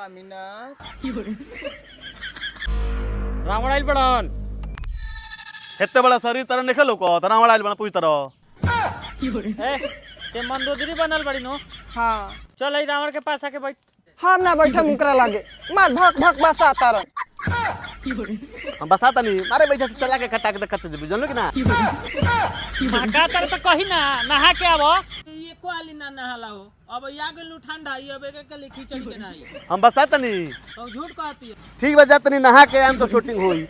स्वामीनाथ रावण आइल बड़न इतने बड़ा शरीर तरह निकल लोग रावण आइल बना पूरी तरह ए ते मंदोदरी बनल बड़ी नो। हाँ चल आई रावण के पास आके बैठ। हम ना बैठे मुकरा लागे मार भक भक बसा तारन हम बसाता नहीं मारे बैठे से चला के कटा के कट दे जानलो कि ना का तर तो कही ना नहा के आबो। ये कोली ना नहाला हो अब या गेलु ठंडा ये अब एक के खिचड़ी के नाही हम बसाता नहीं तो झूठ कहती है। ठीक बा जात नहीं नहा के हम तो शूटिंग होई।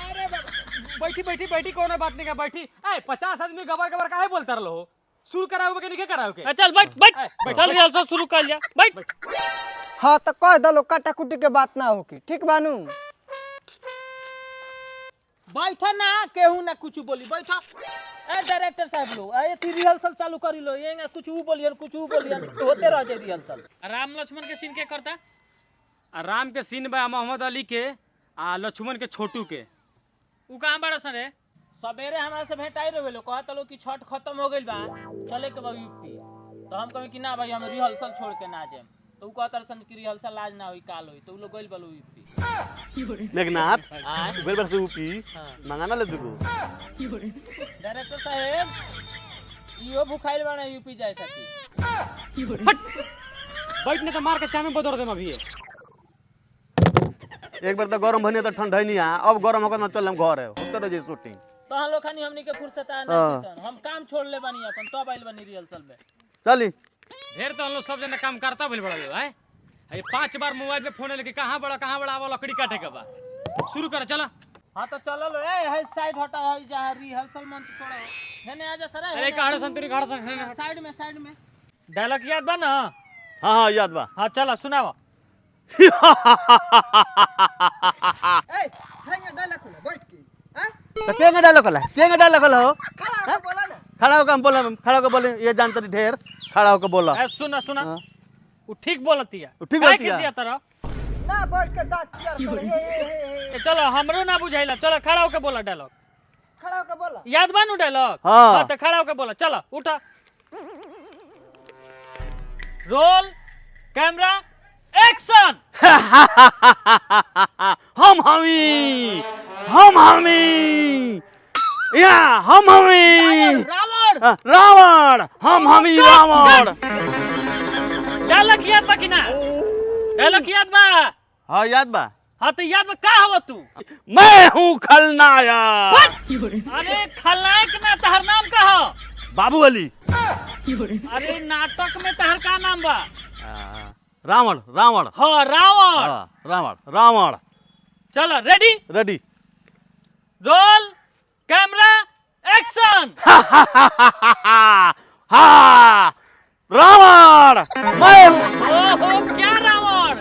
अरे बैठी बैठी बैठी कोनो बात नहीं का बैठी। ए 50 आदमी गबर गबर काहे बोलता रहो शुरू कराओगे कि नहीं कराओगे। चल बैठ बैठ चल रिहर्सल शुरू कर लिया बैठ। हाँ तो कह दलो काटा कुटी के बात ना होगी ठीक बानू। बैठा ना केहू ना कुछ बोली बैठा। ए डायरेक्टर साहब लोग ए ती रिहर्सल चालू करी लो ये कुछ ऊ बोलियन होते रह जाए रिहर्सल। राम लक्ष्मण के सीन के करता राम के सीन बा मोहम्मद अली के आ लक्ष्मण के छोटू के ऊ कहां बड़ा सन रे। सवेरे हमरा से भेटाई रहे लो कहत लो कि छठ खत्म हो गइल बा चले के बा यूपी तो हम कहे कि ना भाई हम रिहर्सल छोड़ के ना जाएम तो ऊ कहत सन कि रिहर्सल आज ना होई काल होई तो ऊ लोग गइल बालो यूपी। मेघनाथ बेल बार से ऊपी मंगाना ले दुगो डायरेक्टर साहब इहो भुखाइल बा ना यूपी जाए खातिर। बैठने तो मार के चामे बदर देम अभी। एक बार तो गरम भने तो ठंडा नहीं आ अब गरम होकर ना चलम घर है होते रह जे शूटिंग तो हम लोग खानी हमनी के फुर्सत आ ना हम काम छोड़ ले बानी अपन तब आइल बानी रिहर्सल में। चली ढेर तो हम लोग सब जना काम करता भइल बड़ा है। ये 5 बार मोबाइल पे फोन लेके कहां बड़ा आवा लकड़ी काटे के बा शुरू कर चला। हां तो चलो लो ए साइड हटा है जहां रिहर्सल मंच छोड़ो हेने आजा सर अरे कहां संतरी घर से साइड में डायलॉग याद बा ना। हाँ याद बा। हां चला सुनावा। ए हैंगे डायलॉग खोला बैठ के हैं तो केंगे डायलॉग हो खड़ा होके बोला ना खड़ा होकर बोले ये जानते ढेर खड़ा होकर बोला। ए सुना वो ठीक बोलती है ठीक बोलती है कैसे तरह ना बैठ के दांत चियर करे हे चलो हमरो ना बुझाइला चलो खड़ा होके बोला डायलॉग खड़ा होके बोला याद बानू डायलॉग। हाँ। हां तो खड़ा होके बोला चलो उठा रोल कैमरा एक्शन। हम रावण रावण डायलॉग याद बा कि ना डायलॉग याद बा। हाँ याद बा। हाँ तो याद बा का हवा तू। मैं हूँ खलनायक। अरे खलनायक ना तहर नाम का हो बाबू अली। अरे नाटक में तहर का नाम बा रावण हाँ रावण। चलो रेडी रोल कैमरा एक्शन। हाँ रावण मैं ओहो क्या रावण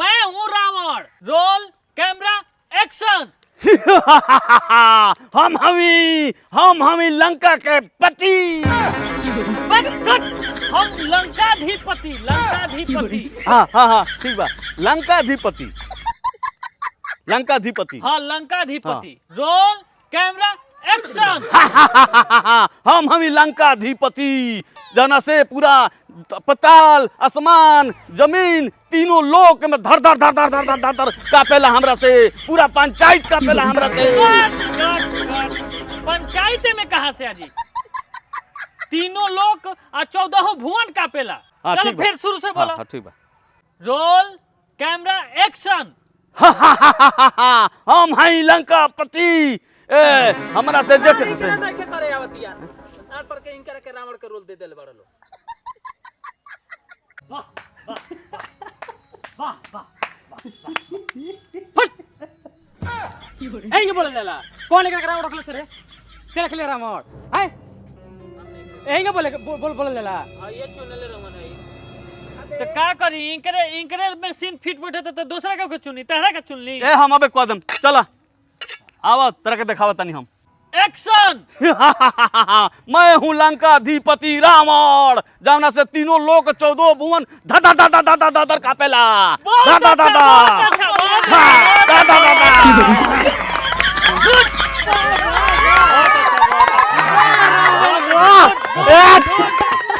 मैं हूँ रावण। Roll camera action. हम लंका के पति। हम लंकाधिपति। हाँ ठीक बा लंकाधिपति। हाँ लंकाधिपति। Roll camera action. हम लंकाधिपति जना से पूरा पताल आसमान जमीन तीनों लोक में धर कापेला हमरा से पूरा पंचायत कापेला हमरा से। पंचायत में कहा से आजी तीनों लोक आ 14 भुवन कापेला। चलो फिर शुरू से बोलो। हाँ ठीक बा रोल कैमरा एक्शन। हम हैं लंकापति हमरा से देख नहीं के करे आवत यार आर पर के इनकर के रावण के रोल दे देले बड़ा लो। वाह बोले लेला कौन लेकर रावण रखले रे तेरे के लिए रावण है एंगे बोले लेला। हां ये चुनले रमन है तो का करी इनकरे में सीन फिट बैठे तो दूसरा का चुनी तहरा का चुनली। हम अबे कदम चला आवा तरह के दिखावा तनी हम एक्शन। मैं हूँ लंकाधिपति रावण जौना से तीनों लोक 14 भुवन धर कापेला।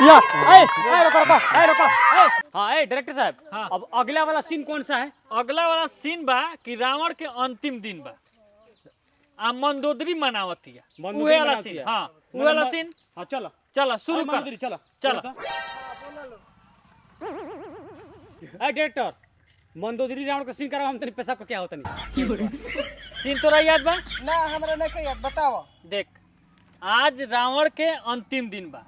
या रुको हाँ डायरेक्टर साहब हाँ। अब अगला वाला सीन कौन सा है? अगला वाला सीन बा कि रावण के अंतिम दिन बा आ मंदोदरी मनावतिया उहे वाला सीन हाँ उहे वाला सीन हाँ चलो चलो शुरू कर चलो चलो डायरेक्टर मंदोदरी रावण का सीन कराओ हम तनी पैसा को क्या होता नहीं सीन तोरा याद बा ना हमरा नहीं कहिए बताओ। देख आज रावण के अंतिम दिन बा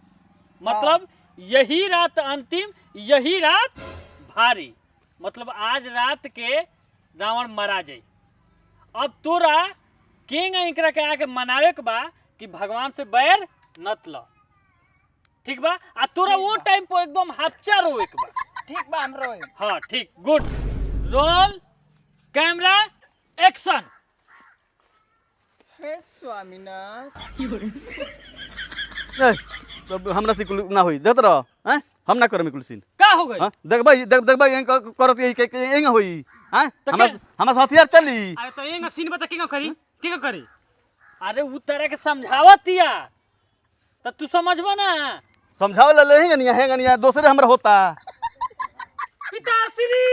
मतलब यही रात अंतिम यही रात भारी मतलब आज रात के रावण मरा जाई। अब तोरा किंग एकरा के आके मनावे के बा कि भगवान से बैर नत ल ठीक बा आ तोरा वो टाइम पर एकदम हफ्चा रोए के बा ठीक बा हमरो। हाँ ठीक गुड रोल कैमरा एक्शन। हे स्वामीनाथ तब हमरा से कुल ना होई देत रह हैं हम ना करम कुल सीन का हो गई हां देख भाई करत एंग होई हैं तो हमरा हथियार चली। अरे तो ये सीन बता के करी अरे उ तरह के समझावतिया तो तू समझबा ना समझावे ला लेंगे नहीं दूसरे हमरा होता पिताश्री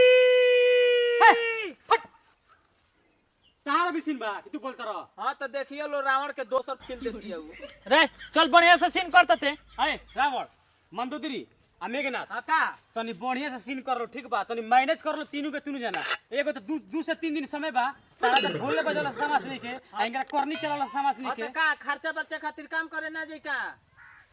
तारा भी सीन बा कि तू बोलता रह। हाँ तो देखिए लो रावण के दोसर फील देती है वो। रे चल बढ़िया से सीन करते थे अरे रावण मंदोदरी आ मेघनाथ हाँ का तनी बढ़िया से सीन कर लो ठीक बा तनी मैनेज कर लो तीनों के तीनों जना एगो तो दू से 3 दिन समय बा तारा तो ढोल बजाला समास नहीं के आ इंगरा करनी चलाला समास नहीं हाँ के तो का खर्चा बर्चा खातिर काम करे ना जी का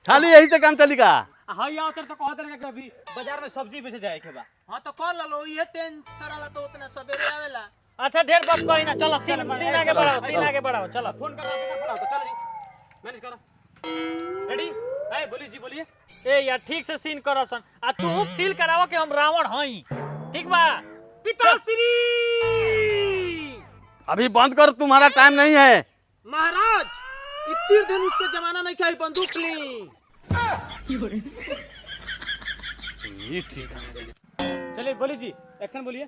खाली यही से काम चली का हां या उतर तो कहत रहे कि अभी बाजार में सब्जी बेचे जाए के बा। हाँ तो कर लो ये टेंशन कराला तो उतना सवेरे आवेला। अच्छा ढेर बात कही ना चलो सीन आगे बढ़ाओ सीन आगे बढ़ाओ चलो फोन कर खड़ा हो चल जी मैनेज कर रेडी ए बोली जी बोलिए। ए यार ठीक से सीन करो सन आ तू फील कराओ कि हम रावण हई ठीक बा पिताश्री अभी बंद कर तुम्हारा टाइम नहीं है। महाराज तीर धनुष के जमाना नहीं खाई बंदूक ली। ये ठीक है चलिए बोली जी एक्शन बोलिए।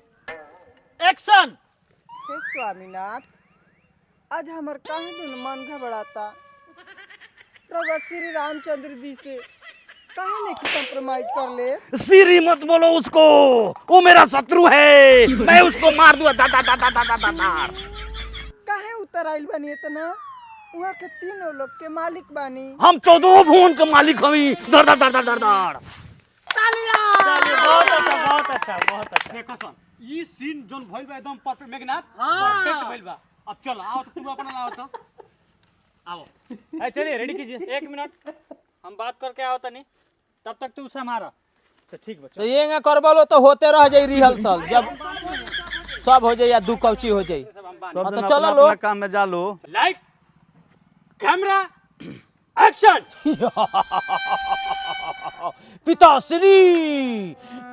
एक्शन। हे स्वामीनाथ आज हमर काहे दिन मन घबराता प्रभु श्री रामचंद्र जी से काहे नहीं कंप्रोमाइज कर ले। सीरी मत बोलो उसको वो मेरा शत्रु है मैं उसको मार दूंगा काहे उतर आइल बानी इतना वहाँ के तीनों लोग के मालिक बानी। हम 14 भुवन के मालिक हमी दर दर दर दर दर दर चलिए बहुत अच्छा देखो सन ई सीन जोन भइल बा एकदम परफेक्ट मेघनाथ हाँ। परफेक्ट भइल बा। अब चलो आओ तो तू अपना लाओ तो आओ ए चलिए रेडी कीजिए 1 मिनट हम बात करके आओ तनी तब तक तू संभारा। अच्छा ठीक बा तो ये करबलो तो होते रह जाई रिहर्सल जब सब हो जाई या दू कौची हो जाई। सब तो जन चलो अपना लो। अपना काम में जा लो। Light camera action.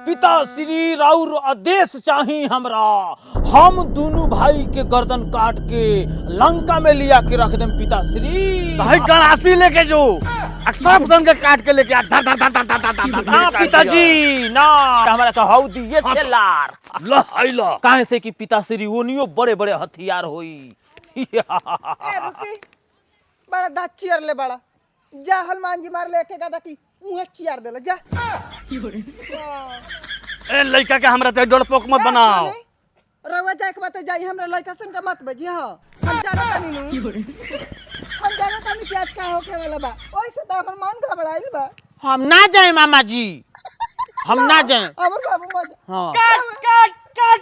पिताश्री राउर आदेश चाहिए हमरा हम दोनों भाई के गर्दन काट के लंका में लिया के रख दें पिताश्री। भाई गणासी लेके जो अक्सर सन के काट के लेके आ धर धर धर धर धर धर धर ना पिताजी ना हमारा कहौ दिए सेलार ला आइला काहे से कि पिताश्री ओनियो बड़े बड़े हथियार होई। ए रुकी बड़ा दांत चियर ले बड़ा जा हनुमान जी मार लेके गदा की मुंह चियर देला जा। ए लड़का के हमरा ते डरपोक मत बनाओ। रवा जाए के बात जाई हमरा लड़का सन के मत बजी। हां हम जाना तानी नु हम जाना तानी कि आज का होके वाला बा ओइसे तो हमर मन घबराइल बा। हम ना जाए मामा जी हम ना जाए। हमर बाबू मत हाँ कट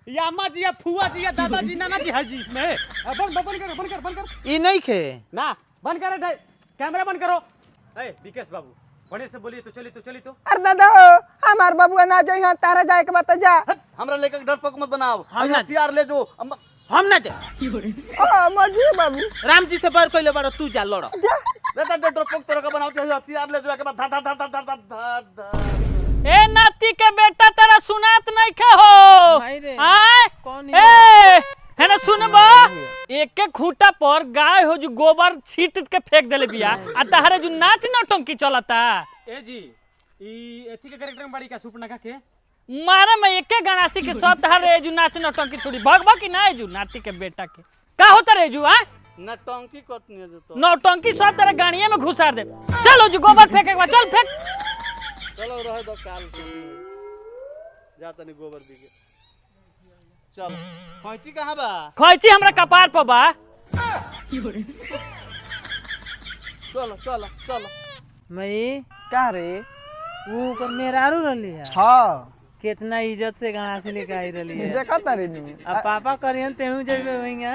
यामा जी या फुआ जी या दादा जी नाना जी है जी इसमें बंद कर ई नहीं खे ना बंद कर कैमरा बंद करो। ए विकेश बाबू बड़े से बोलिए तो चली तो अरे दादा हो हमार बाबू ना जाई हां तारा जाए के बात जा। हमरा लेके डरपोक मत बनाओ। हम ना- हथियार ले जो हम ना जाए। ओ मजी बाबू राम जी से बार कइले बार तू जा लड़। जा देता डरपोक तोरा का बनाओ हथियार ले जो के बाद धर धर धर धर धर धर धर। ए नाती के बेटा तेरा सुनात नहीं खे हो भाई रे, आय कौन ए है ना सुनबा एक खूंटा पर गाय हो जो गोबर छीट के फेंक देले बिया आ तहरे जो नाच नौटंकी चलता ए जी ई एथी के कैरेक्टर में बड़ी का सुपना के मारे में एके गणासी के सब तहरे जो नाच नौटंकी छोड़ी भगवा की ना जो नाती के बेटा के का होता रे जो आ ना टंकी कटनी है जो तो नौटंकी सब तेरे गाड़िए में घुसा दे चलो जो गोबर फेंके चल फेंक चलो रहे दो काल जा तनी गोबर दी के चल कैंची कहाँ बा खैची हमरा कपार पर बा। चलो चलो चलो मई का रे वो कर मेहरारू रहली है हाँ कितना इज्जत से गाना से लेके आई रहली है। देखा तारे नी अब पापा करियन तेहू जइबे वहींगा